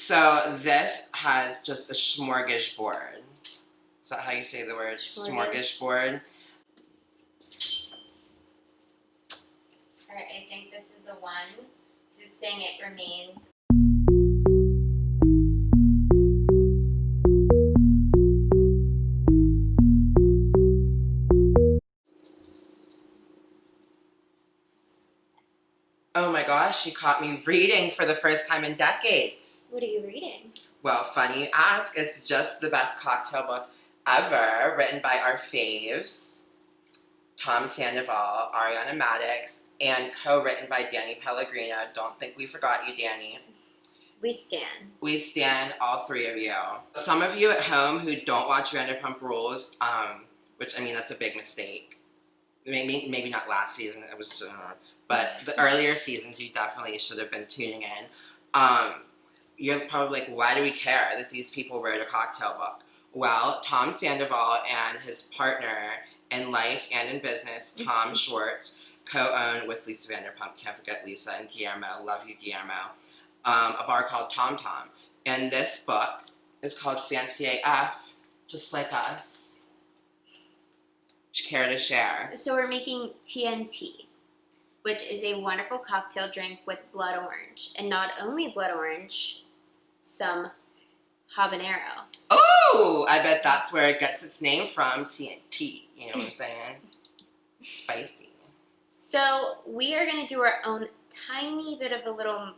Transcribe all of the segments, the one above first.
So this has just a smorgasbord. Is that how you say the word? Smorgasbord. Alright, I think this is the one. It's saying it remains. Oh my gosh, she caught me reading for the first time in decades. What are you reading? Well, funny you ask. It's just the best cocktail book ever, written by our faves, Tom Sandoval, Ariana Madix, and co-written by Danny Pellegrino. Don't think we forgot you, Danny. We stan. We stan, all three of you. Some of you at home who don't watch Vanderpump Rules, which, I mean, that's a big mistake. Maybe not last season, it was, but the earlier seasons you definitely should have been tuning in. You're probably like, why do we care that these people wrote a cocktail book? Well, Tom Sandoval and his partner in life and in business, Tom Schwartz, co-own with Lisa Vanderpump, can't forget Lisa, and Guillermo, love you Guillermo, a bar called Tom Tom. And this book is called Fancy AF, just like us. Care to share? So we're making TNT, which is a wonderful cocktail drink with blood orange. And not only blood orange, some habanero. Oh, I bet that's where it gets its name from, TNT. You know what I'm saying? Spicy. So we are going to do our own tiny bit of a little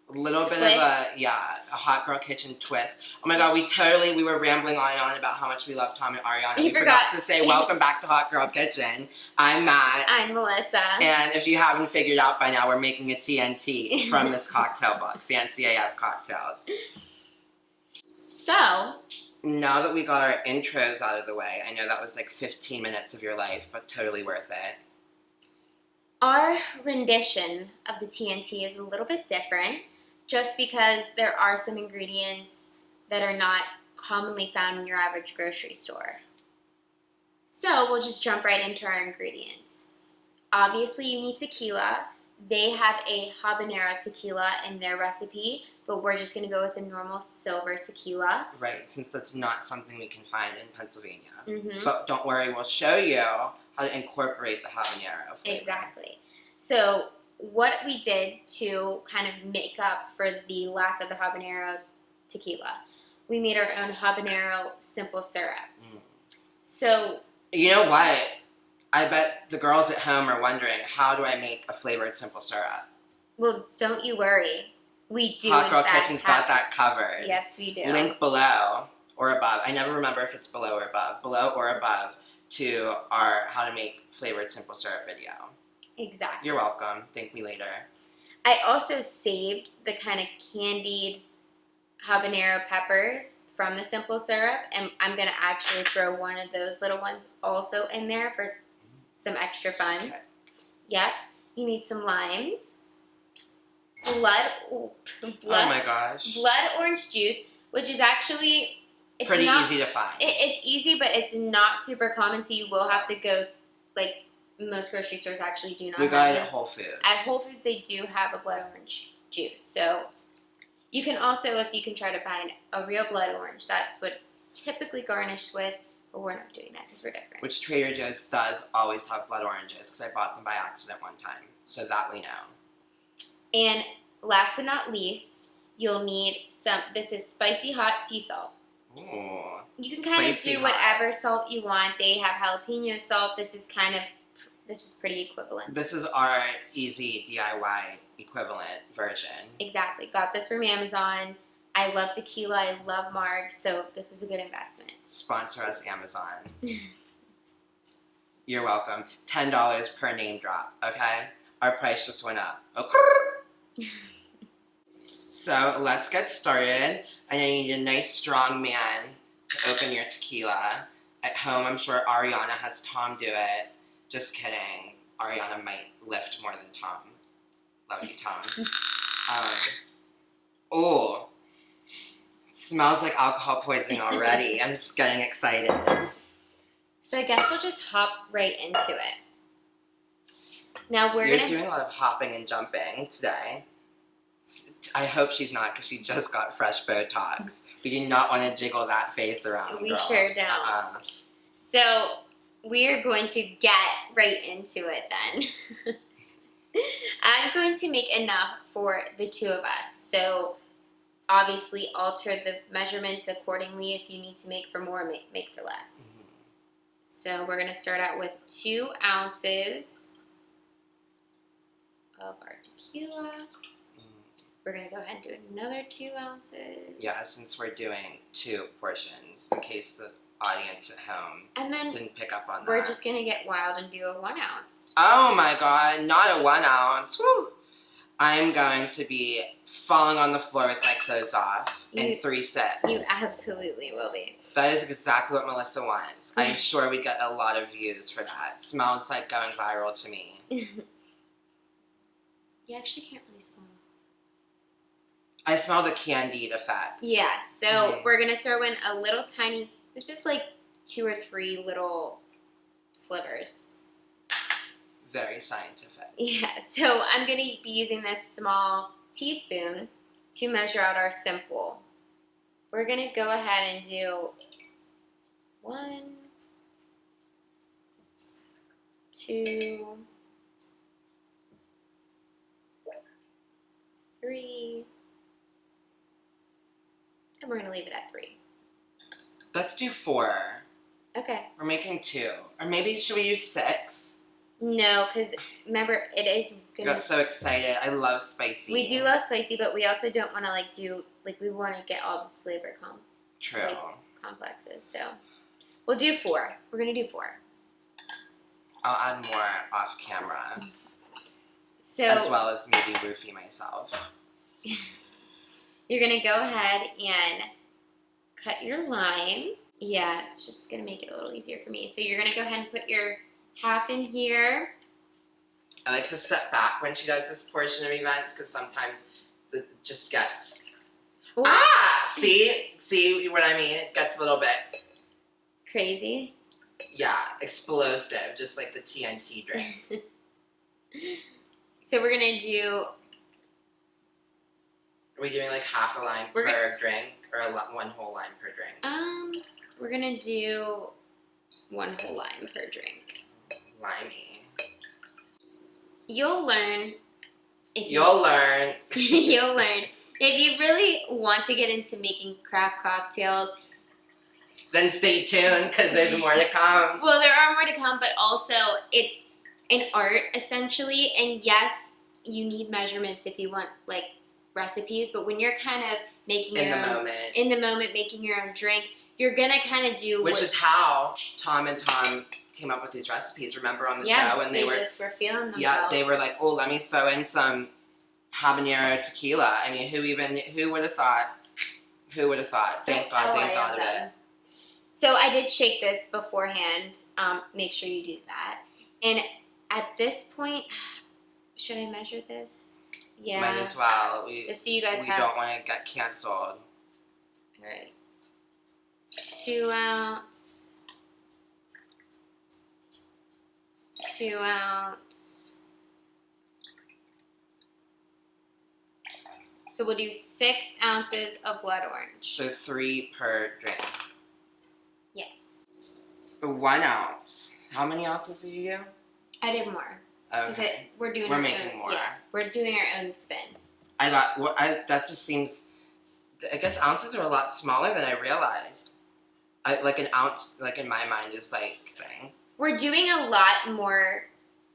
bit of a hot girl kitchen twist. Oh my god, we were rambling on and on about how much we love Tom and Ariana. We forgot to say welcome back to Hot Girl Kitchen. I'm Matt. I'm Melissa. And if you haven't figured out by now, we're making a TNT from this cocktail book, Fancy AF Cocktails. So, now that we got our intros out of the way, I know that was like 15 minutes of your life, but totally worth it. Our rendition of the TNT is a little bit different, just because there are some ingredients that are not commonly found in your average grocery store. So we'll just jump right into our ingredients. Obviously you need tequila. They have a habanero tequila in their recipe, but we're just going to go with a normal silver tequila. Right, since that's not something we can find in Pennsylvania. Mm-hmm. But don't worry, we'll show you how to incorporate the habanero flavor. Exactly. So what we did to kind of make up for the lack of the habanero tequila, we made our own habanero simple syrup. Mm. So, you know what? I bet the girls at home are wondering, how do I make a flavored simple syrup? Well, don't you worry. We do. Hot Girl Kitchen's got that covered. Yes, we do. Link below or above. I never remember if it's below or above. Below or above to our how to make flavored simple syrup video. Exactly. You're welcome. Thank me later. I also saved the kind of candied habanero peppers from the simple syrup, and I'm going to actually throw one of those little ones also in there for some extra fun. Okay. Yep. You need some limes. Oh my gosh. Blood orange juice, which is actually... It's pretty easy to find. It's easy, but it's not super common, so you will have to go, like, most grocery stores actually do not have it. We got it at Whole Foods. At Whole Foods, they do have a blood orange juice. So you can also, if you can try to find a real blood orange, that's what it's typically garnished with, but we're not doing that because we're different. Which Trader Joe's does always have blood oranges, because I bought them by accident one time. So that we know. And last but not least, you'll need some, this is spicy hot sea salt. Ooh, you can kind of do whatever salt you want. They have jalapeno salt. This is pretty equivalent. This is our easy DIY equivalent version. Exactly. Got this from Amazon. I love tequila. I love marg, so this was a good investment. Sponsor us, Amazon. You're welcome. $10 per name drop, okay? Our price just went up. Okay. So let's get started. I know you need a nice strong man to open your tequila. At home, I'm sure Ariana has Tom do it. Just kidding. Ariana might lift more than Tom. Love you, Tom. Oh, smells like alcohol poisoning already. I'm just getting excited. So I guess we'll just hop right into it. Now You're doing a lot of hopping and jumping today. I hope she's not, because she just got fresh Botox. We do not want to jiggle that face around, We girl. sure don't. So we are going to get right into it then. I'm going to make enough for the two of us. So obviously alter the measurements accordingly. If you need to make for more, make for less. Mm-hmm. So we're going to start out with 2 ounces of our tequila. We're going to go ahead and do another 2 ounces. Yeah, since we're doing 2 portions, in case the audience at home and then didn't pick up on that. We're just going to get wild and do a 1 ounce. Oh my god, not a 1 ounce. Woo! I'm going to be falling on the floor with my clothes off in 3 sips. You absolutely will be. That is exactly what Melissa wants. I'm sure we get a lot of views for that. Smells like going viral to me. You actually can't really smell. I smell the candied effect. Yeah, so we're going to throw in a little tiny, this is like 2 or 3 little slivers. Very scientific. Yeah, so I'm going to be using this small teaspoon to measure out our simple. We're going to go ahead and do 1, 2, 3, and we're going to leave it at 3. Let's do 4. Okay. We're making 2. Or maybe should we use 6? No, because remember, it is I got so excited. I love spicy. We do love spicy, but we also don't want to we want to get all the flavor complexes. So we'll do 4. We're going to do 4. I'll add more off camera. So, as well as maybe roofie myself. You're going to go ahead and cut your lime. Yeah, it's just going to make it a little easier for me. So you're going to go ahead and put your half in here. I like to step back when she does this portion of events because sometimes it just gets... Ooh. Ah! See what I mean? It gets a little bit... Crazy? Yeah, explosive, just like the TNT drink. So we're going to do... Are we doing like half a lime per drink or 1 whole lime per drink? We're going to do 1 whole lime per drink. Limey. You'll learn. You'll learn. You'll learn. If you really want to get into making craft cocktails, then stay tuned because there's more to come. Well, there are more to come, but also it's an art essentially. And yes, you need measurements if you want like recipes. But when you're kind of making in the moment making your own drink, you're gonna kind of do which is how Tom and Tom came up with these recipes. Remember on the show, and they just were feeling themselves. Yeah, they were like, "Oh, let me throw in some habanero tequila." I mean, who would have thought? Who would have thought? Thank God they thought of it. So I did shake this beforehand. Make sure you do that. And at this point, should I measure this? Yeah. Might as well. Just so you guys we don't want to get canceled. All right. 2 ounce. 2 ounce. So we'll do 6 ounces of blood orange. So 3 per drink. Yes. 1 ounce. How many ounces did you do? I did more. Okay. We're making more. Yeah, we're doing our own spin. That just seems. I guess ounces are a lot smaller than I realized. Like an ounce, like in my mind, is like saying. We're doing a lot more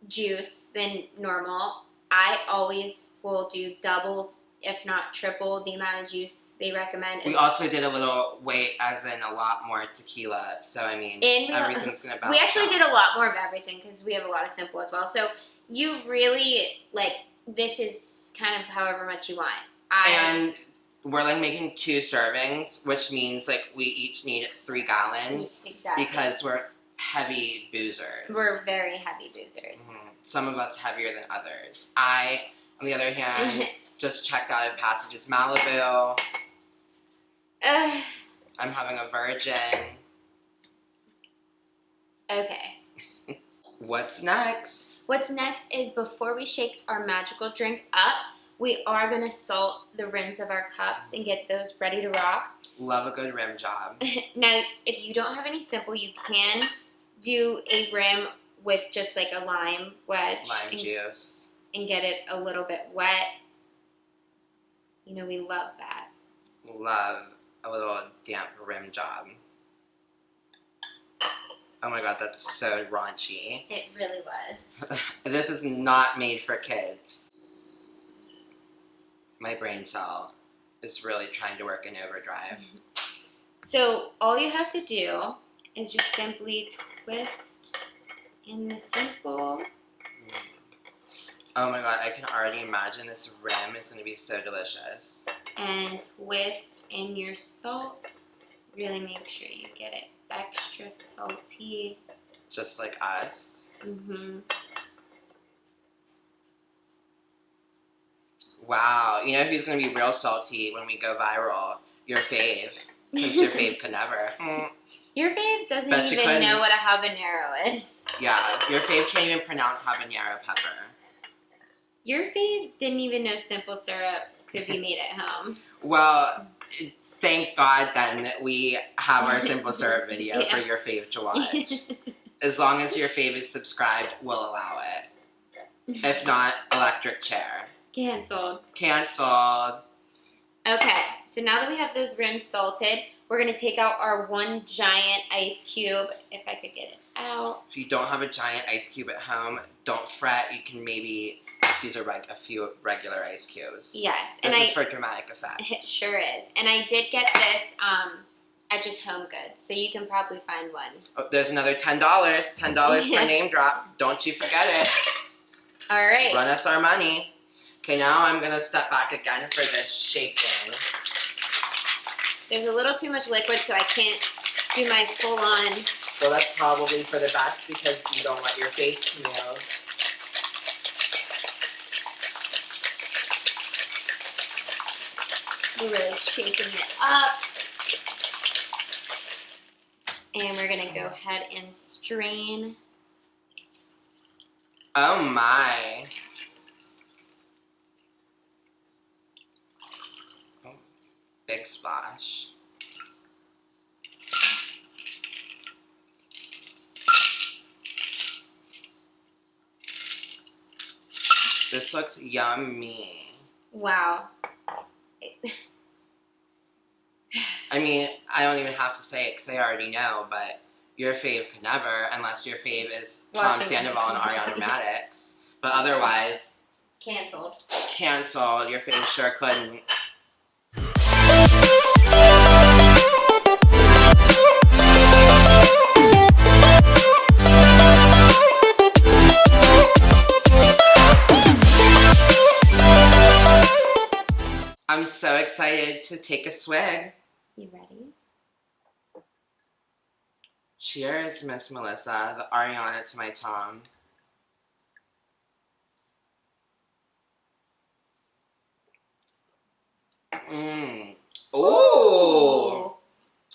juice than normal. I always will do double, if not triple, the amount of juice they recommend. We also did a little weight, as in a lot more tequila. So, I mean, everything's going to balance. We actually did a lot more of everything because we have a lot of simple as well. So, you really, this is kind of however much you want. And we're, making 2 servings, which means, we each need 3 gallons. Exactly. Because we're heavy boozers. We're very heavy boozers. Mm-hmm. Some of us heavier than others. I, on the other hand... just checked out of Passages Malibu. I'm having a virgin. Okay. What's next? What's next is before we shake our magical drink up, We are going to salt the rims of our cups and get those ready to rock. Love a good rim job. Now, if you don't have any simple, you can do a rim with just like a lime wedge. Lime juice. And get it a little bit wet. You know, we love that. Love a little damp rim job. Oh my god, that's so raunchy. It really was. This is not made for kids. My brain cell is really trying to work in overdrive. So all you have to do is just simply twist in the simple. Oh my god, I can already imagine this rim is going to be so delicious. And twist in your salt. Really make sure you get it extra salty. Just like us. Wow, you know who's going to be real salty when we go viral? Your fave. Since your fave could never. Your fave doesn't Bet you even couldn't. know what a habanero is. Yeah, your fave can't even pronounce habanero pepper. Your fave didn't even know simple syrup could be made at home. Well, thank God then that we have our simple syrup video for your fave to watch. As long as your fave is subscribed, we'll allow it. If not, electric chair. Cancelled. Cancelled. Okay, so now that we have those rims salted, we're going to take out our one giant ice cube, if I could get it out. If you don't have a giant ice cube at home, don't fret. You can maybe just use a few regular ice cubes. Yes. This is for dramatic effect. It sure is. And I did get this at just Home Goods, so you can probably find one. Oh, there's another $10. $10 per name drop. Don't you forget it. All right. Run us our money. Okay, now I'm going to step back again for this shaking. There's a little too much liquid, so I can't do my full-on. Well, that's probably for the best because you don't want your face to move. We're really shaking it up. And we're going to go ahead and strain. Oh my. Oh, big splash. This looks yummy. Wow. I mean, I don't even have to say it because I already know, but your fave could never, unless your fave is Tom Sandoval and Ariana Madix. But otherwise, Cancelled. canceled. Your fave sure couldn't. I'm so excited to take a swig. You ready? Cheers, Miss Melissa. The Ariana to my Tom. Mmm. Ooh.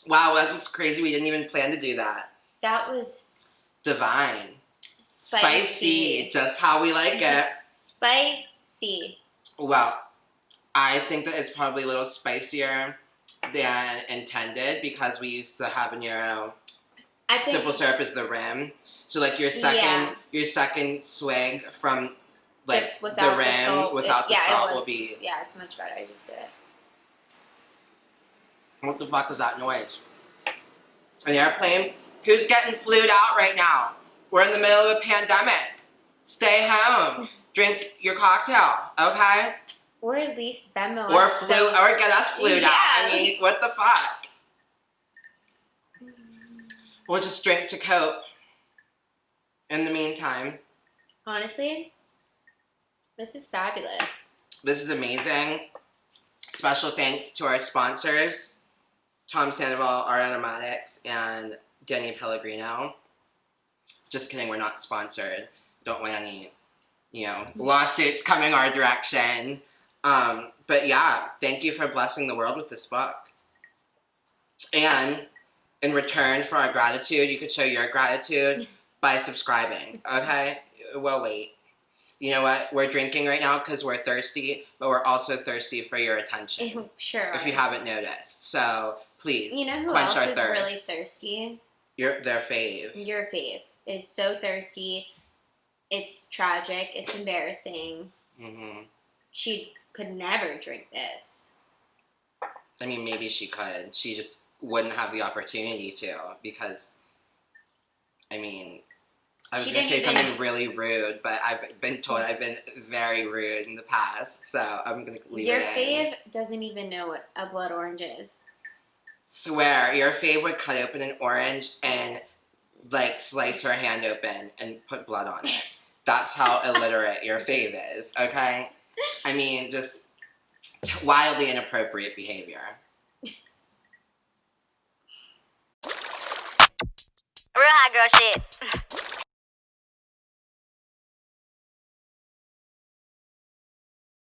Wow, that was crazy. We didn't even plan to do that. That was Divine. spicy. Just how we like it. Spicy. Well, I think that it's probably a little spicier than intended because we used the habanero. I think Simple syrup is the rim. So like your second swig from like just the without rim salt, without the it salt was, will be. Yeah, it's much better. I just did it. What the fuck is that noise? An airplane? Who's getting flued out right now? We're in the middle of a pandemic. Stay home. Drink your cocktail, okay? Or at least Venmo Or us. or get us flued out. I mean, what the fuck? We'll just drink to cope. In the meantime, Honestly, this is fabulous. this is amazing. Special thanks to our sponsors, Tom Sandoval, Ariana Madix, and Danny Pellegrino. Just kidding, we're not sponsored. Don't want any, lawsuits coming our direction. But yeah, thank you for blessing the world with this book. And in return for our gratitude, you could show your gratitude by subscribing, okay? We'll wait. You know what? We're drinking right now because we're thirsty, but we're also thirsty for your attention. Sure. If you haven't noticed. So, please, you know who quench else our is thirst. really thirsty? Their fave. Your fave is so thirsty. It's tragic. It's embarrassing. Mm-hmm. She could never drink this. I mean, maybe she could. She just wouldn't have the opportunity to because, I mean, I was going to say something really rude, but I've been told I've been very rude in the past, so I'm going to leave Your it in. fave doesn't even know what a blood orange is. Swear, your fave would cut open an orange and, like, slice her hand open and put blood on it. That's how illiterate your fave is, okay? I mean, just wildly inappropriate behavior. Real hot girl shit.